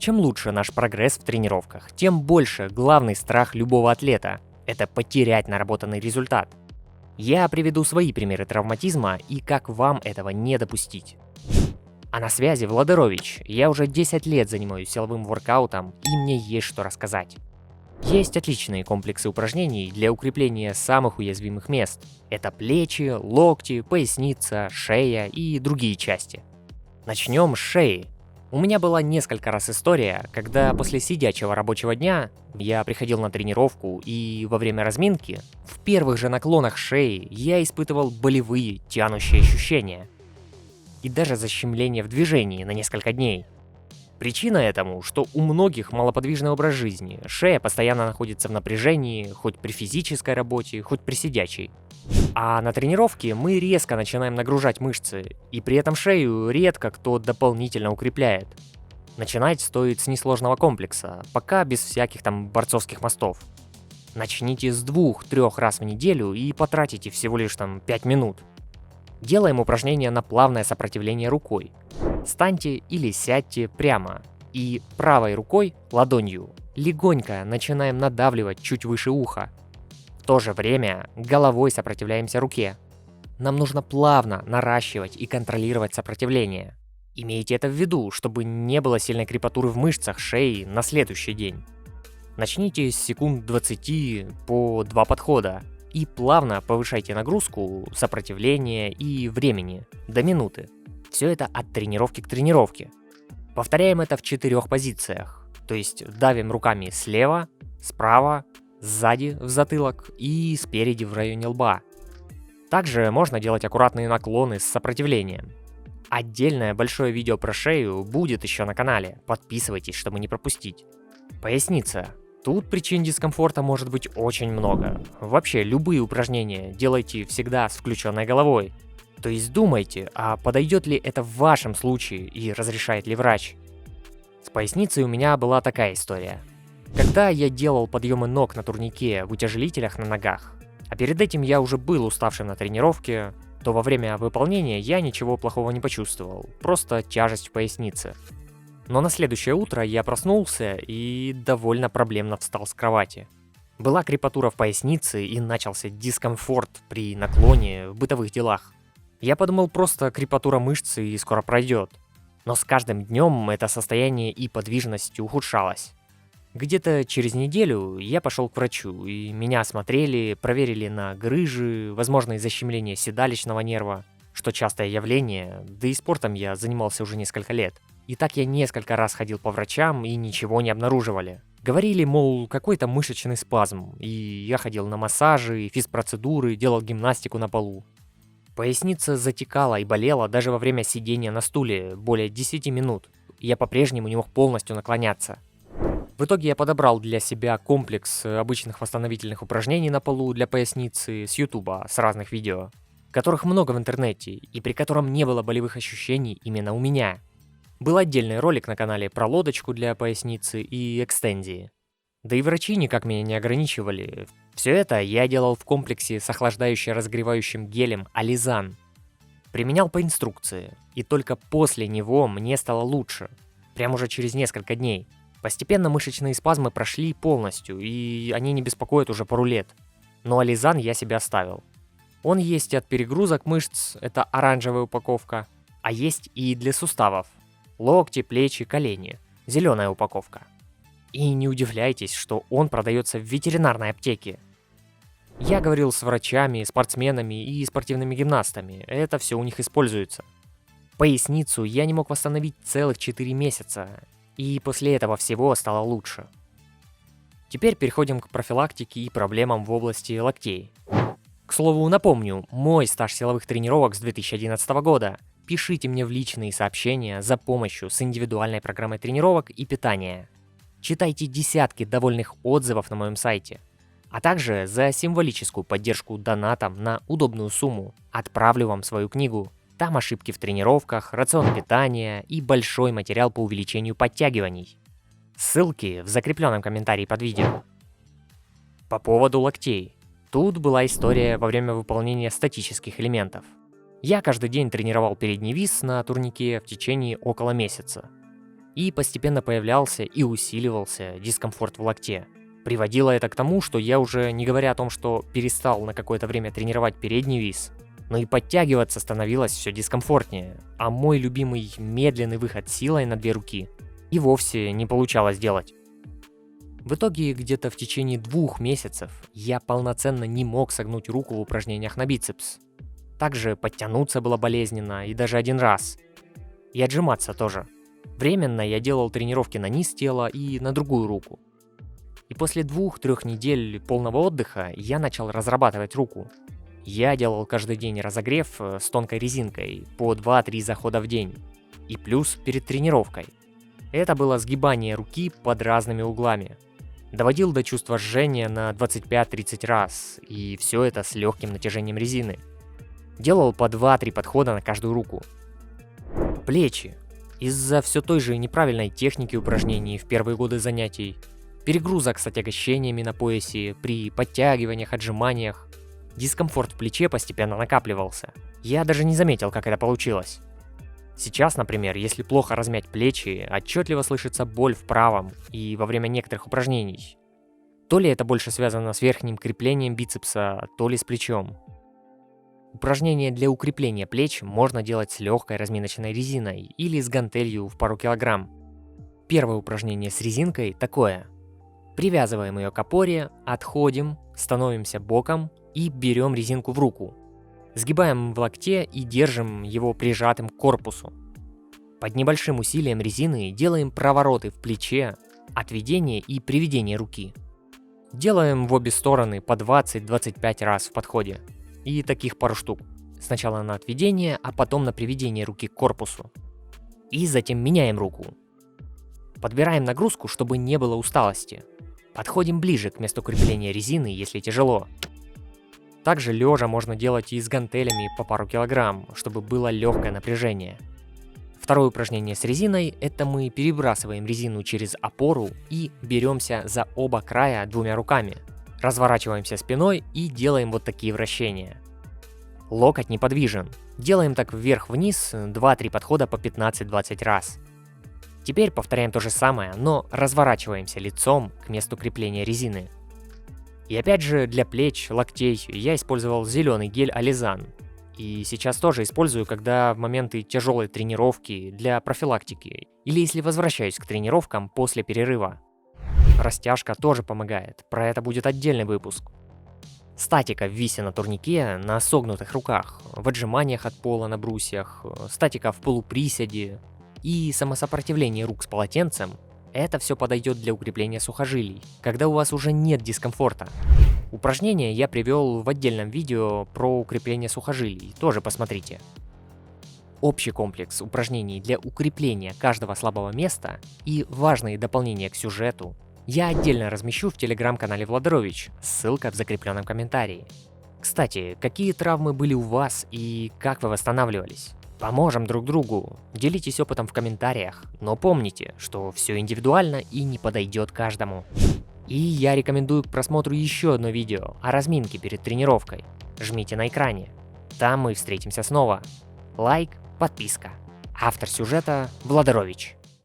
Чем лучше наш прогресс в тренировках, тем больше главный страх любого атлета – это потерять наработанный результат. Я приведу свои примеры травматизма и как вам этого не допустить. А на связи Владарович. Я уже 10 лет занимаюсь силовым воркаутом, и мне есть что рассказать. Есть отличные комплексы упражнений для укрепления самых уязвимых мест. Это плечи, локти, поясница, шея и другие части. Начнем с шеи. У меня была несколько раз история, когда после сидячего рабочего дня я приходил на тренировку, и во время разминки в первых же наклонах шеи я испытывал болевые тянущие ощущения. И даже защемление в движении на несколько дней. Причина этому, что у многих малоподвижный образ жизни, шея постоянно находится в напряжении, хоть при физической работе, хоть при сидячей. А на тренировке мы резко начинаем нагружать мышцы, и при этом шею редко кто дополнительно укрепляет. Начинать стоит с несложного комплекса, пока без всяких там борцовских мостов. Начните с 2-3 раз в неделю и потратите всего лишь 5 минут. Делаем упражнение на плавное сопротивление рукой. Станьте или сядьте прямо и правой рукой, ладонью, легонько начинаем надавливать чуть выше уха. В то же время головой сопротивляемся руке. Нам нужно плавно наращивать и контролировать сопротивление. Имейте это в виду, чтобы не было сильной крепатуры в мышцах шеи на следующий день. Начните с секунд 20 по 2 подхода и плавно повышайте нагрузку, сопротивление и времени до минуты. Все это от тренировки к тренировке. Повторяем это в 4 позициях, то есть давим руками слева, справа, сзади в затылок и спереди в районе лба. Также можно делать аккуратные наклоны с сопротивлением. Отдельное большое видео про шею будет еще на канале, подписывайтесь, чтобы не пропустить. Поясница. Тут причин дискомфорта может быть очень много. Вообще, любые упражнения делайте всегда с включенной головой. То есть думайте, а подойдет ли это в вашем случае и разрешает ли врач. С поясницей у меня была такая история. Когда я делал подъемы ног на турнике в утяжелителях на ногах, а перед этим я уже был уставшим на тренировке, то во время выполнения я ничего плохого не почувствовал, просто тяжесть в пояснице. Но на следующее утро я проснулся и довольно проблемно встал с кровати. Была крепатура в пояснице и начался дискомфорт при наклоне в бытовых делах. Я подумал, просто крепатура мышцы и скоро пройдет. Но с каждым днем это состояние и подвижность ухудшалось. Где-то через неделю я пошел к врачу, и меня осмотрели, проверили на грыжи, возможное защемление седалищного нерва, что частое явление, да и спортом я занимался уже несколько лет. И так я несколько раз ходил по врачам и ничего не обнаруживали. Говорили, мол, какой-то мышечный спазм, и я ходил на массажи, физпроцедуры, делал гимнастику на полу. Поясница затекала и болела даже во время сидения на стуле более 10 минут. Я по-прежнему не мог полностью наклоняться. В итоге я подобрал для себя комплекс обычных восстановительных упражнений на полу для поясницы с Ютуба, с разных видео, которых много в интернете, и при котором не было болевых ощущений именно у меня. Был отдельный ролик на канале про лодочку для поясницы и экстензии. Да и врачи никак меня не ограничивали. Все это я делал в комплексе с охлаждающим-разогревающим гелем Alizan. Применял по инструкции, и только после него мне стало лучше. Прямо уже через несколько дней. Постепенно мышечные спазмы прошли полностью, и они не беспокоят уже пару лет. Но Alizan я себе оставил. Он есть от перегрузок мышц, это оранжевая упаковка, а есть и для суставов. Локти, плечи, колени. Зеленая упаковка. И не удивляйтесь, что он продается в ветеринарной аптеке. Я говорил с врачами, спортсменами и спортивными гимнастами. Это все у них используется. Поясницу я не мог восстановить целых 4 месяца. И после этого всего стало лучше. Теперь переходим к профилактике и проблемам в области локтей. К слову, напомню, мой стаж силовых тренировок с 2011 года. Пишите мне в личные сообщения за помощью с индивидуальной программой тренировок и питания. Читайте десятки довольных отзывов на моем сайте. А также за символическую поддержку донатом на удобную сумму отправлю вам свою книгу. Там ошибки в тренировках, рацион питания и большой материал по увеличению подтягиваний. Ссылки в закрепленном комментарии под видео. По поводу локтей. Тут была история во время выполнения статических элементов. Я каждый день тренировал передний вис на турнике в течение около месяца. И постепенно появлялся и усиливался дискомфорт в локте. Приводило это к тому, что я уже, не говоря о том, что перестал на какое-то время тренировать передний вис, но и подтягиваться становилось все дискомфортнее, а мой любимый медленный выход силой на 2 руки и вовсе не получалось делать. В итоге, где-то в течение 2 месяцев я полноценно не мог согнуть руку в упражнениях на бицепс. Также подтянуться было болезненно и даже 1 раз. И отжиматься тоже. Временно я делал тренировки на низ тела и на другую руку. И после 2-3 недель полного отдыха я начал разрабатывать руку. Я делал каждый день разогрев с тонкой резинкой по 2-3 захода в день. И плюс перед тренировкой. Это было сгибание руки под разными углами. Доводил до чувства жжения на 25-30 раз, и все это с легким натяжением резины. Делал по 2-3 подхода на каждую руку. Плечи. Из-за все той же неправильной техники упражнений в первые годы занятий, перегрузок с отягощениями на поясе, при подтягиваниях, отжиманиях, дискомфорт в плече постепенно накапливался. Я даже не заметил, как это получилось. Сейчас, например, если плохо размять плечи, отчетливо слышится боль в правом и во время некоторых упражнений. То ли это больше связано с верхним креплением бицепса, то ли с плечом. Упражнения для укрепления плеч можно делать с легкой разминочной резиной или с гантелью в пару килограмм. Первое упражнение с резинкой такое. Привязываем ее к опоре, отходим, становимся боком и берем резинку в руку. Сгибаем в локте и держим его прижатым к корпусу. Под небольшим усилием резины делаем провороты в плече, отведение и приведение руки. Делаем в обе стороны по 20-25 раз в подходе. И таких пару штук. Сначала на отведение, а потом на приведение руки к корпусу. И затем меняем руку. Подбираем нагрузку, чтобы не было усталости. Подходим ближе к месту крепления резины, если тяжело. Также лежа можно делать и с гантелями по пару килограмм, чтобы было легкое напряжение. Второе упражнение с резиной – это мы перебрасываем резину через опору и беремся за оба края 2 руками. Разворачиваемся спиной и делаем вот такие вращения. Локоть неподвижен. Делаем так вверх-вниз 2-3 подхода по 15-20 раз. Теперь повторяем то же самое, но разворачиваемся лицом к месту крепления резины. И опять же, для плеч, локтей я использовал зеленый гель Alizan. И сейчас тоже использую, когда в моменты тяжелой тренировки для профилактики или если возвращаюсь к тренировкам после перерыва. Растяжка тоже помогает, про это будет отдельный выпуск. Статика в висе на турнике на согнутых руках, в отжиманиях от пола на брусьях, статика в полуприседе и самосопротивление рук с полотенцем. Это все подойдет для укрепления сухожилий, когда у вас уже нет дискомфорта. Упражнения я привел в отдельном видео про укрепление сухожилий, тоже посмотрите. Общий комплекс упражнений для укрепления каждого слабого места и важные дополнения к сюжету я отдельно размещу в телеграм-канале Владарович, ссылка в закрепленном комментарии. Кстати, какие травмы были у вас и как вы восстанавливались? Поможем друг другу, делитесь опытом в комментариях, но помните, что все индивидуально и не подойдет каждому. И я рекомендую к просмотру еще одно видео о разминке перед тренировкой. Жмите на экране. Там мы встретимся снова. Лайк, подписка. Автор сюжета Владарович.